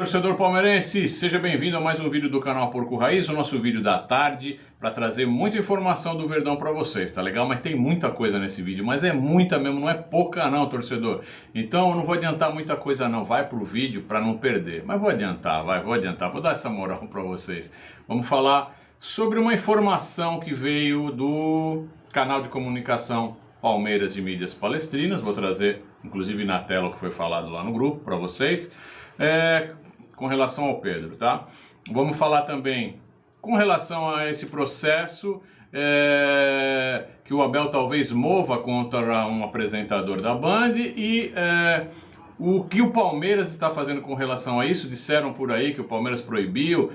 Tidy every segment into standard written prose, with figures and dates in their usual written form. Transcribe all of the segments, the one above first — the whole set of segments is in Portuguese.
Torcedor palmeirense, seja bem-vindo a mais um vídeo do canal Porco Raiz, o nosso vídeo da tarde, para trazer muita informação do Verdão para vocês, tá legal? Mas tem muita coisa nesse vídeo, mas é muita mesmo, não é pouca não, torcedor. Então eu não vou adiantar muita coisa não, vai pro vídeo para não perder. Mas vou adiantar, vou dar essa moral para vocês. Vamos falar sobre uma informação que veio do canal de comunicação Palmeiras de Mídias Palestrinas. Vou trazer, inclusive na tela, o que foi falado lá no grupo para vocês. Com relação ao Pedro, tá? Vamos falar também com relação a esse processo que o Abel talvez mova contra um apresentador da Band e o que o Palmeiras está fazendo com relação a isso. Disseram por aí que o Palmeiras proibiu,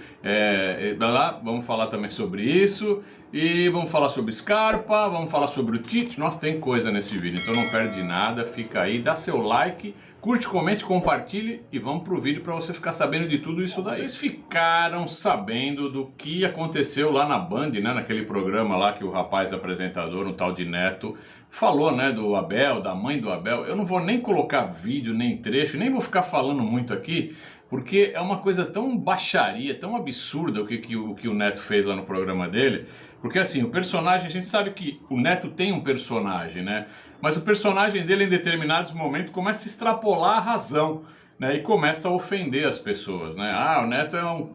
vamos falar também sobre isso. E vamos falar sobre Scarpa, vamos falar sobre o Tite. Nossa, tem coisa nesse vídeo, então não perde nada. Fica aí, dá seu like, curte, comente, compartilhe e vamos pro vídeo para você ficar sabendo de tudo isso daí. Vocês ficaram sabendo do que aconteceu lá na Band, né? Naquele programa lá que o rapaz apresentador, um tal de Neto, falou, né? Do Abel, da mãe do Abel. Eu não vou nem colocar vídeo, nem trecho, nem vou ficar falando muito aqui, porque é uma coisa tão baixaria, tão absurda o que o Neto fez lá no programa dele. Porque assim, o personagem, a gente sabe que o Neto tem um personagem, né? Mas o personagem dele em determinados momentos começa a extrapolar a razão, né? E começa a ofender as pessoas, né? Ah, o Neto é um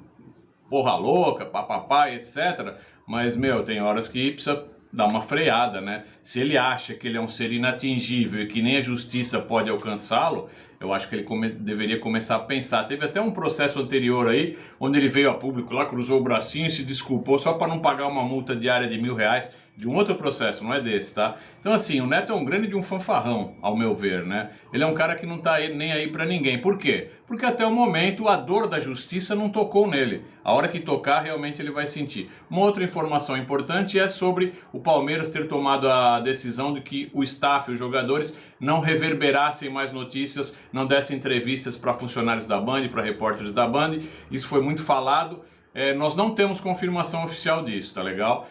porra louca, papapá, etc. Mas, meu, tem horas que precisa dar uma freada, né? Se ele acha que ele é um ser inatingível e que nem a justiça pode alcançá-lo, eu acho que ele deveria começar a pensar. Teve até um processo anterior aí, onde ele veio a público lá, cruzou o bracinho e se desculpou só para não pagar uma multa diária de R$1.000, de um outro processo, não é desse, tá? Então assim, o Neto é um grande de um fanfarrão, ao meu ver, né? Ele é um cara que não tá nem aí pra ninguém. Por quê? Porque até o momento a dor da justiça não tocou nele. A hora que tocar, realmente ele vai sentir. Uma outra informação importante é sobre o Palmeiras ter tomado a decisão de que o staff, os jogadores, não reverberassem mais notícias, não dessem entrevistas para funcionários da Band, para repórteres da Band. Isso foi muito falado. Nós não temos confirmação oficial disso, tá legal?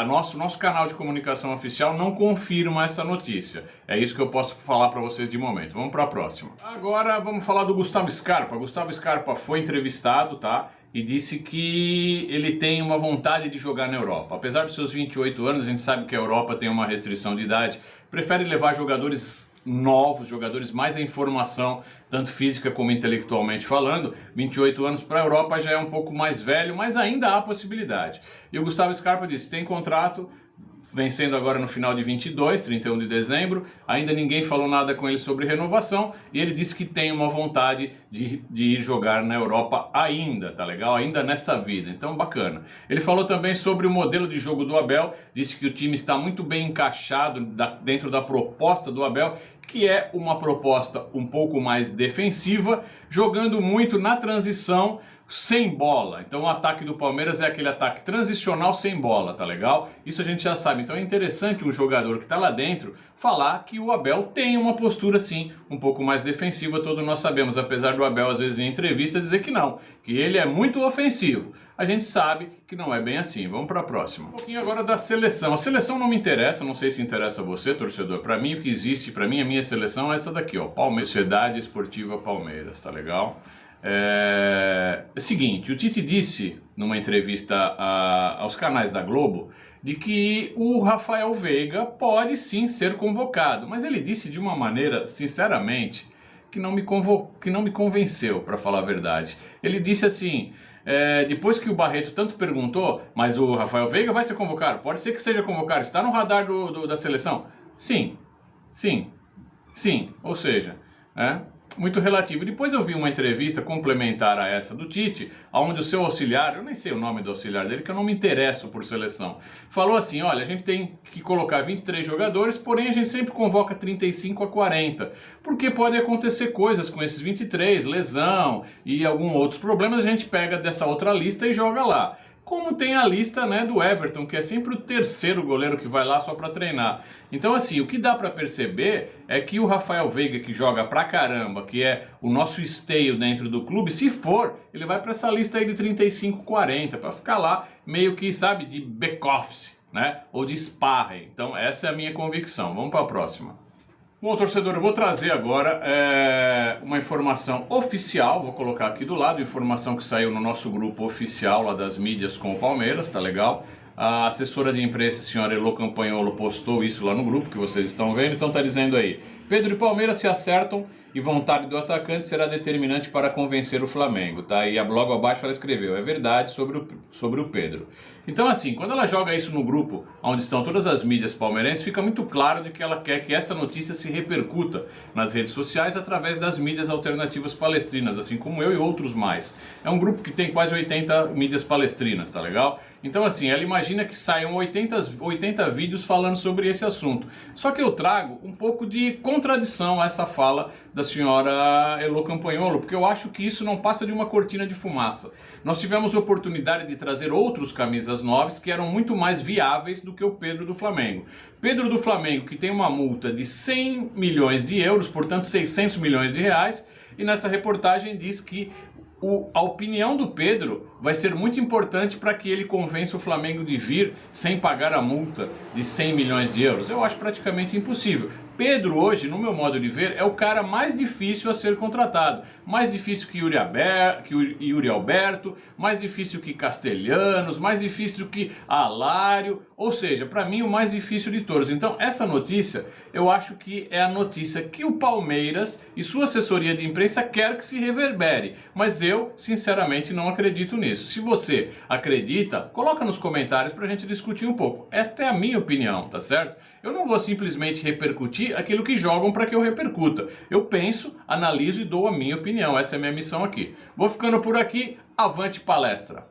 Nosso canal de comunicação oficial não confirma essa notícia. É isso que eu posso falar para vocês de momento. Vamos para a próxima. Agora vamos falar do Gustavo Scarpa. Gustavo Scarpa foi entrevistado, tá? E disse que ele tem uma vontade de jogar na Europa. Apesar dos seus 28 anos, a gente sabe que a Europa tem uma restrição de idade. Prefere levar jogadores novos, jogadores mais em formação, tanto física como intelectualmente falando. 28 anos para a Europa já é um pouco mais velho, mas ainda há possibilidade. E o Gustavo Scarpa disse, tem contrato, vencendo agora no final de 22, 31 de dezembro, ainda ninguém falou nada com ele sobre renovação, e ele disse que tem uma vontade de ir jogar na Europa ainda, tá legal? Ainda nessa vida, então bacana. Ele falou também sobre o modelo de jogo do Abel, disse que o time está muito bem encaixado dentro da proposta do Abel, que é uma proposta um pouco mais defensiva, jogando muito na transição, sem bola. Então o ataque do Palmeiras é aquele ataque transicional sem bola, tá legal? Isso a gente já sabe. Então é interessante um jogador que tá lá dentro falar que o Abel tem uma postura sim, um pouco mais defensiva, todos nós sabemos, apesar do Abel às vezes em entrevista dizer que não, que ele é muito ofensivo. A gente sabe que não é bem assim. Vamos para a próxima. Um pouquinho agora da seleção. A seleção não me interessa, não sei se interessa a você, torcedor. Para mim o que existe, para mim a minha seleção é essa daqui, ó, Palmeiras, Sociedade Esportiva Palmeiras, tá legal? É o seguinte, o Tite disse numa entrevista aos canais da Globo de que o Rafael Veiga pode sim ser convocado, mas ele disse de uma maneira, sinceramente, que não me convenceu, para falar a verdade. Ele disse assim, depois que o Barreto tanto perguntou, mas o Rafael Veiga vai ser convocado? Pode ser que seja convocado, está no radar da seleção? Sim, ou seja, muito relativo. Depois eu vi uma entrevista complementar a essa do Tite, onde o seu auxiliar, eu nem sei o nome do auxiliar dele, que eu não me interesso por seleção, falou assim, olha, a gente tem que colocar 23 jogadores, porém a gente sempre convoca 35 a 40, porque pode acontecer coisas com esses 23, lesão e alguns outros problemas, a gente pega dessa outra lista e joga lá. Como tem a lista, né, do Everton, que é sempre o terceiro goleiro que vai lá só para treinar. Então assim, o que dá para perceber é que o Rafael Veiga, que joga pra caramba, que é o nosso esteio dentro do clube, se for, ele vai para essa lista aí de 35, 40, para ficar lá meio que, sabe, de back-office, né, ou de sparring. Então essa é a minha convicção. Vamos para a próxima. Bom, torcedor, eu vou trazer agora uma informação oficial, vou colocar aqui do lado, informação que saiu no nosso grupo oficial lá das mídias com o Palmeiras, tá legal? A assessora de imprensa, a senhora Elô Campagnolo, postou isso lá no grupo que vocês estão vendo, então tá dizendo aí: Pedro e Palmeiras se acertam e vontade do atacante será determinante para convencer o Flamengo, tá? E logo abaixo ela escreveu: é verdade sobre o Pedro. Então assim, quando ela joga isso no grupo, onde estão todas as mídias palmeirenses, fica muito claro de que ela quer que essa notícia se repercuta nas redes sociais através das mídias alternativas palestrinas, assim como eu e outros mais. É um grupo que tem quase 80 mídias palestrinas, tá legal? Então assim, ela imagina que saiam 80 vídeos falando sobre esse assunto. Só que eu trago um pouco de contradição a essa fala da senhora Elô Campagnolo, porque eu acho que isso não passa de uma cortina de fumaça. Nós tivemos a oportunidade de trazer outros camisas 9 que eram muito mais viáveis do que o Pedro do Flamengo. Pedro do Flamengo, que tem uma multa de 100 milhões de euros, portanto 600 milhões de reais, e nessa reportagem diz que a opinião do Pedro vai ser muito importante para que ele convença o Flamengo de vir sem pagar a multa de 100 milhões de euros. Eu acho praticamente impossível. Pedro hoje, no meu modo de ver, é o cara mais difícil a ser contratado. Mais difícil que Yuri Alberto, mais difícil que Castelhanos, mais difícil que Alário. Ou seja, para mim o mais difícil de todos. Então essa notícia, eu acho que é a notícia que o Palmeiras e sua assessoria de imprensa quer que se reverbere. Mas eu, sinceramente, não acredito nisso. Se você acredita, coloca nos comentários para a gente discutir um pouco. Esta é a minha opinião, tá certo? Eu não vou simplesmente repercutir aquilo que jogam para que eu repercuta. Eu penso, analiso e dou a minha opinião. Essa é a minha missão aqui. Vou ficando por aqui. Avante palestra!